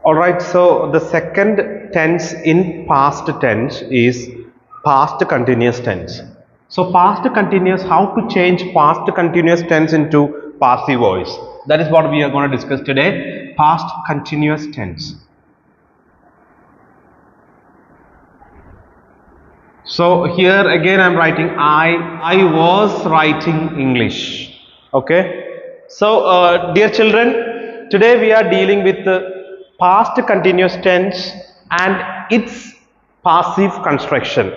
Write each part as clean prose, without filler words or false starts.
Alright, so the second tense in past tense is past continuous tense. So past continuous, how to change past continuous tense into passive voice. That is what we are going to discuss today. Past continuous tense. So here again I am writing I was writing English. Okay. So dear children, today we are dealing with the past continuous tense and its passive construction.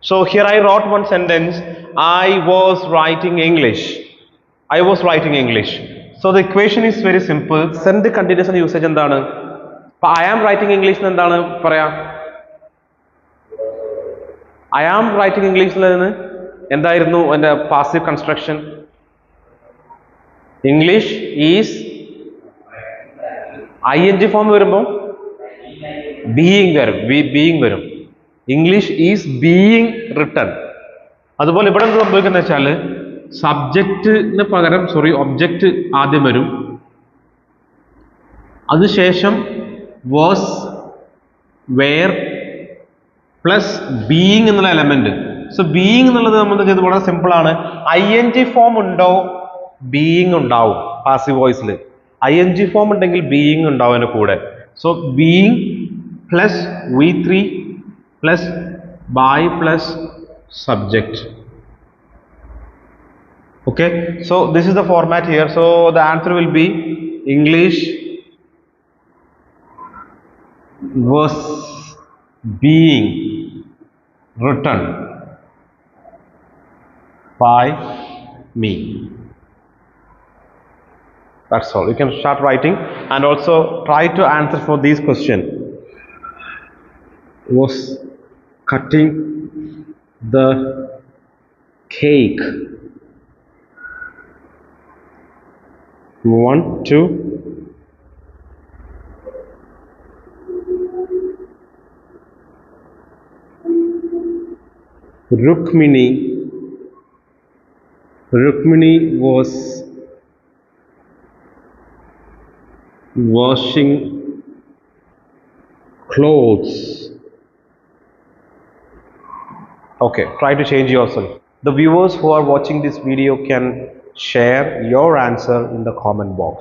So here I wrote one sentence, I was writing English. I was writing English. So the equation is very simple. Present continuous usage എന്താണ്? I am writing English എന്താണ് പറയാ? I am writing English എന്തായിരുന്നു എൻ്റെ passive construction? English is ing form വരുമ്പോൾ being വരും. English is being written. അതുപോലെ ഇവിടെ എന്ത് സംഭവിക്കുന്നത് വെച്ചാൽ സബ്ജക്റ്റിന് പകരം ഒബ്ജക്റ്റ് ആദ്യം വരും, അതിനുശേഷം was, were പ്ലസ് ബീയിങ് എന്നുള്ള എലമെന്റ്. സോ ബീയിങ് എന്നുള്ളത് നമ്മൾ ചെയ്ത് വളരെ സിമ്പിൾ ആണ്. ing ഫോം ഉണ്ടോ ബീയിങ് ഉണ്ടാവും. പാസീവ് വോയിസിൽ ing ഫോം ഉണ്ടെങ്കിൽ ബീയിങ് ഉണ്ടാവും അതിന്റെ കൂടെ. So being plus V3 plus by plus subject. Okay, so this is the format here. So the answer will be English was being written by me. That's all. You can start writing and also try to answer for these questions. Was cutting the cake. 1, 2. Rukmini was washing clothes. Okay, try to change yourself. The viewers who are watching this video can share your answer in the comment box.